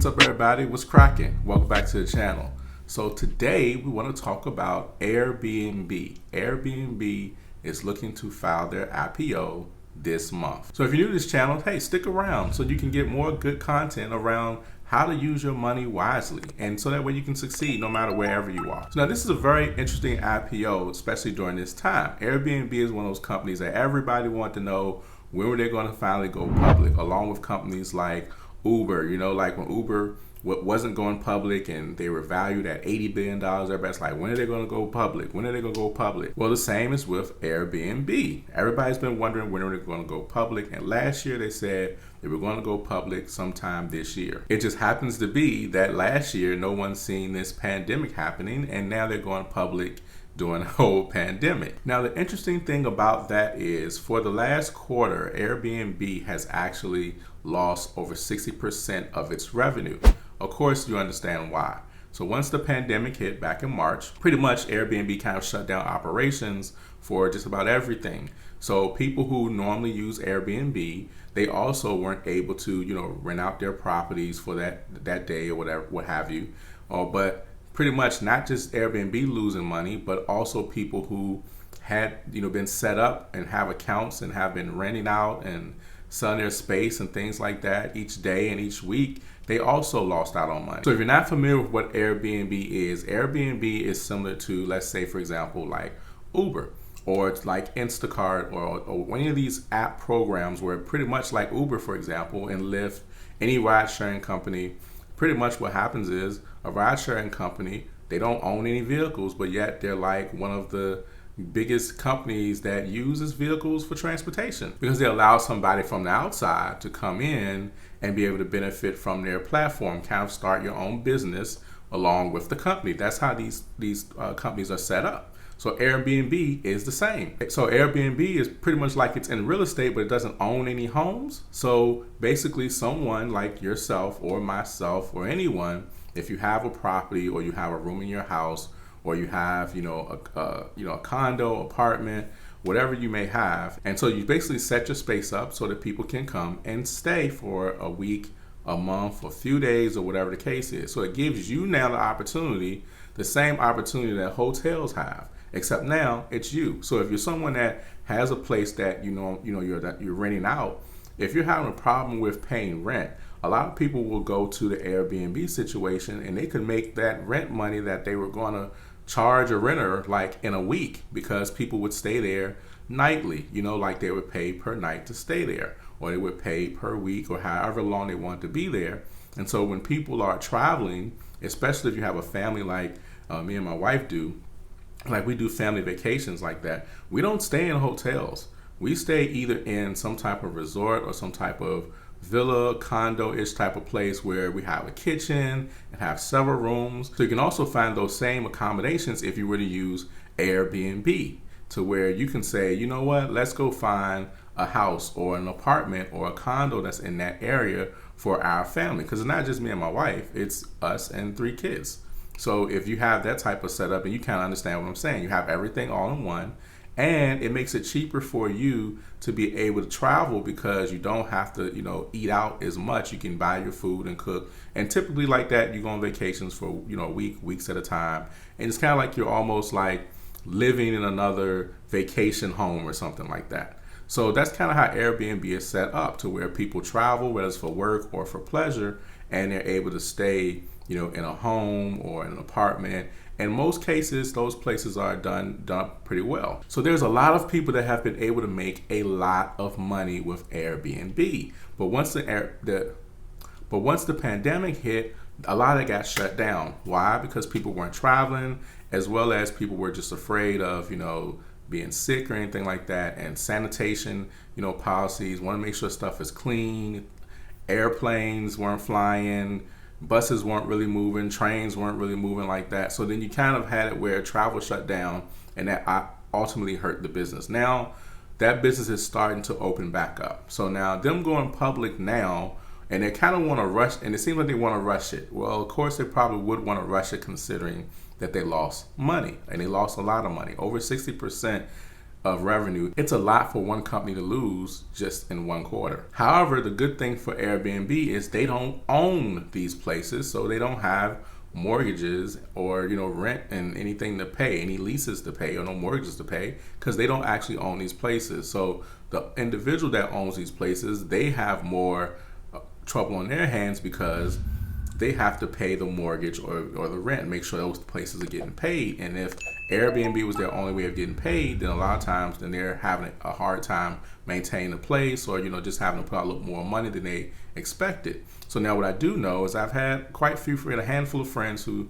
what's up everybody? What's cracking? Welcome back to the channel. So today we want to talk about Airbnb. Airbnb is looking to file their IPO this month. So if you're new to this channel, hey, stick around so you can get more good content around how to use your money wisely, and so that way you can succeed no matter wherever you are. So now this is a very interesting IPO, especially during this time. Airbnb is one of those companies that everybody wants to know when were they going to finally go public, along with companies like Uber. You know, like when Uber wasn't going public and they were valued at $80 billion, everybody's like, when are they going to go public? When are they going to go public? Well, the same is with Airbnb. Everybody's been wondering when are they going to go public, and last year they said they were going to go public sometime this year. It just happens to be that last year no one's seen this pandemic happening, and now they're going public during the whole pandemic. Now, the interesting thing about that is for the last quarter, Airbnb has actually lost over 60% of its revenue. Of course, you understand why. So once the pandemic hit back in March, pretty much Airbnb kind of shut down operations for just about everything. So people who normally use Airbnb, they also weren't able to, rent out their properties for that day or whatever, what have you. But pretty much not just Airbnb losing money, but also people who had, been set up and have accounts and have been renting out and selling their space and things like that each day and each week, they also lost out on money. So if you're not familiar with what Airbnb is similar to, let's say, for example, like Uber, or it's like Instacart, or any of these app programs where pretty much like Uber, for example, and Lyft, any ride sharing company, pretty much what happens is a ride sharing company, they don't own any vehicles, but yet they're like one of the biggest companies that uses vehicles for transportation, because they allow somebody from the outside to come in and be able to benefit from their platform, kind of start your own business along with the company. That's how these companies are set up. So Airbnb is the same. So Airbnb is pretty much like it's in real estate, but it doesn't own any homes. So basically someone like yourself or myself or anyone, if you have a property or you have a room in your house, or you have, a condo, apartment, whatever you may have. And so you basically set your space up so that people can come and stay for a week, a month, a few days, or whatever the case is. So it gives you now the opportunity, the same opportunity that hotels have, except now it's you. So if you're someone that has a place that you're renting out, if you're having a problem with paying rent, a lot of people will go to the Airbnb situation and they could make that rent money that they were going to charge a renter like in a week, because people would stay there nightly, like they would pay per night to stay there, or they would pay per week, or however long they want to be there. And so when people are traveling, especially if you have a family like me and my wife do, like we do family vacations like that, we don't stay in hotels. We stay either in some type of resort or some type of villa, condo-ish type of place where we have a kitchen and have several rooms. So you can also find those same accommodations if you were to use Airbnb, to where you can say, you know what, let's go find a house or an apartment or a condo that's in that area for our family. Because it's not just me and my wife, it's us and 3 kids. So if you have that type of setup, and you kind of understand what I'm saying, you have everything all in one, and it makes it cheaper for you to be able to travel, because you don't have to, eat out as much. You can buy your food and cook. And typically like that, you go on vacations for, weeks at a time. And it's kind of like you're almost like living in another vacation home or something like that. So that's kind of how Airbnb is set up, to where people travel, whether it's for work or for pleasure, and they're able to stay, in a home or in an apartment. In most cases, those places are done pretty well. So there's a lot of people that have been able to make a lot of money with Airbnb. But once the pandemic hit, a lot of it got shut down. Why? Because people weren't traveling, as well as people were just afraid of, being sick or anything like that. And sanitation, policies, want to make sure stuff is clean. Airplanes weren't flying. Buses weren't really moving, trains weren't really moving like that. So then you kind of had it where travel shut down, and that ultimately hurt the business. Now that business is starting to open back up. So now them going public now, and they kind of want to rush, and it seems like they want to rush it. Well, of course they probably would want to rush it, considering that they lost money, and they lost a lot of money. Over 60% of revenue. It's a lot for one company to lose just in one quarter. However, the good thing for Airbnb is they don't own these places, so they don't have mortgages or rent and anything to pay, any leases to pay or no mortgages to pay, because they don't actually own these places. So the individual that owns these places, they have more trouble on their hands because they have to pay the mortgage or the rent and make sure those places are getting paid. And if Airbnb was their only way of getting paid, then a lot of times then they're having a hard time maintaining the place, or just having to put out a little more money than they expected. So now what I do know is I've had quite a handful of friends who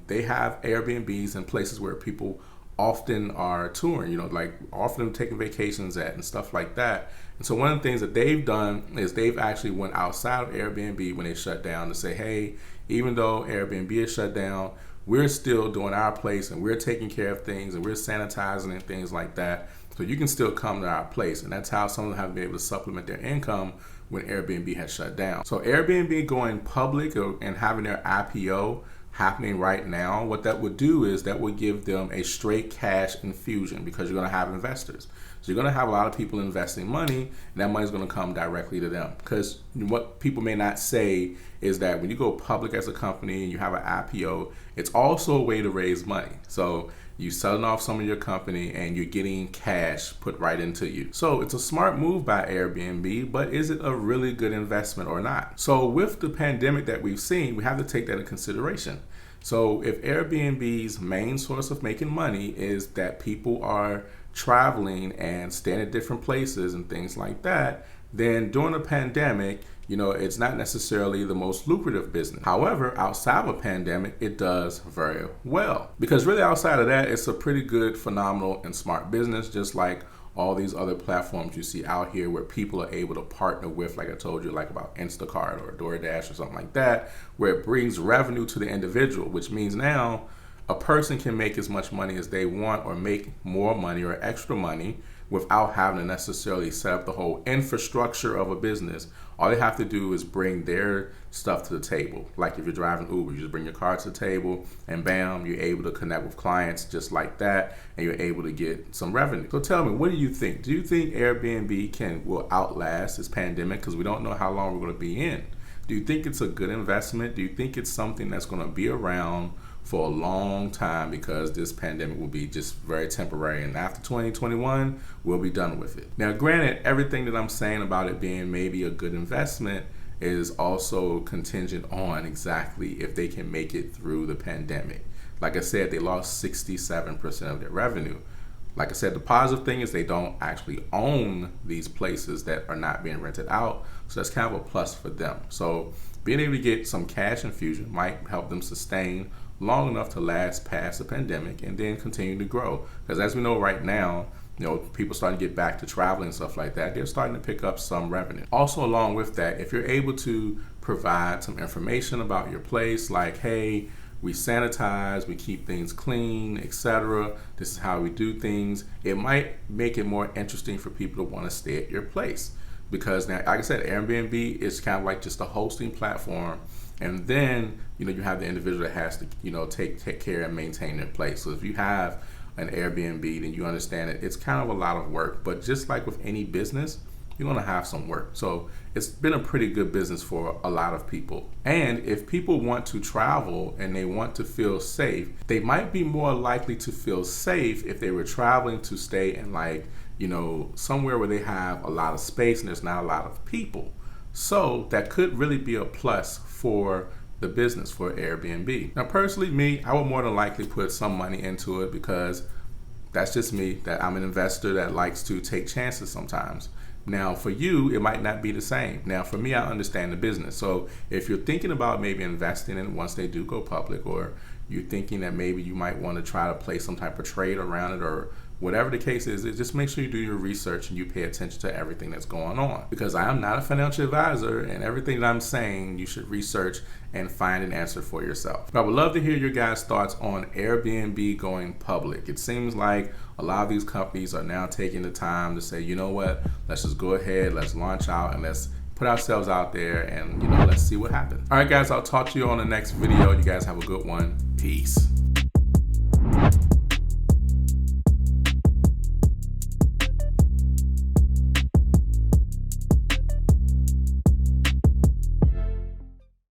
they have Airbnbs in places where people often are touring, like often taking vacations at and stuff like that. And so one of the things that they've done is they've actually went outside of Airbnb when they shut down to say, hey, even though Airbnb is shut down, we're still doing our place and we're taking care of things and we're sanitizing and things like that. So you can still come to our place. And that's how some of them have been able to supplement their income when Airbnb has shut down. So Airbnb going public and having their IPO happening right now, what that would do is that would give them a straight cash infusion, because you're going to have investors. So you're going to have a lot of people investing money, and that money is going to come directly to them. Because what people may not say is that when you go public as a company and you have an IPO, it's also a way to raise money. So you're selling off some of your company and you're getting cash put right into you. So it's a smart move by Airbnb, but is it a really good investment or not? So with the pandemic that we've seen, we have to take that into consideration. So if Airbnb's main source of making money is that people are traveling and staying at different places and things like that, then during a pandemic, it's not necessarily the most lucrative business. However, outside of a pandemic, it does very well. Because really outside of that, it's a pretty good, phenomenal, and smart business, just like all these other platforms you see out here where people are able to partner with, like I told you, like about Instacart or DoorDash or something like that, where it brings revenue to the individual, which means now a person can make as much money as they want or make more money or extra money without having to necessarily set up the whole infrastructure of a business. All they have to do is bring their stuff to the table. Like if you're driving Uber, you just bring your car to the table and bam, you're able to connect with clients just like that, and you're able to get some revenue. So tell me, what do you think? Do you think Airbnb will outlast this pandemic? Because we don't know how long we're going to be in. Do you think it's a good investment? Do you think it's something that's going to be around for a long time, because this pandemic will be just very temporary, and after 2021 we'll be done with it? Now granted, everything that I'm saying about it being maybe a good investment is also contingent on exactly if they can make it through the pandemic. Like I said, they lost 67% of their revenue. Like I said, the positive thing is they don't actually own these places that are not being rented out, so that's kind of a plus for them. So being able to get some cash infusion might help them sustain long enough to last past the pandemic and then continue to grow. Because as we know right now, people starting to get back to traveling and stuff like that, they're starting to pick up some revenue. Also along with that, if you're able to provide some information about your place, like, hey, we sanitize, we keep things clean, etc. This is how we do things. It might make it more interesting for people to want to stay at your place. Because now, like I said, Airbnb is kind of like just a hosting platform. And then, you have the individual that has to, take care and maintain their place. So if you have an Airbnb, then you understand that it's kind of a lot of work. But just like with any business, you're going to have some work. So it's been a pretty good business for a lot of people. And if people want to travel and they want to feel safe, they might be more likely to feel safe if they were traveling to stay in somewhere where they have a lot of space and there's not a lot of people. So that could really be a plus for the business for Airbnb. Now personally, me, I would more than likely put some money into it, because that's just me, that I'm an investor that likes to take chances sometimes. Now for you, it might not be the same. Now for me, I understand the business. So if you're thinking about maybe investing in it once they do go public, or you're thinking that maybe you might want to try to play some type of trade around it, or whatever the case is, just make sure you do your research and you pay attention to everything that's going on. Because I am not a financial advisor, and everything that I'm saying, you should research and find an answer for yourself. But I would love to hear your guys' thoughts on Airbnb going public. It seems like a lot of these companies are now taking the time to say, you know what, let's just go ahead, let's launch out, and let's put ourselves out there, and let's see what happens. All right, guys, I'll talk to you on the next video. You guys have a good one. Peace.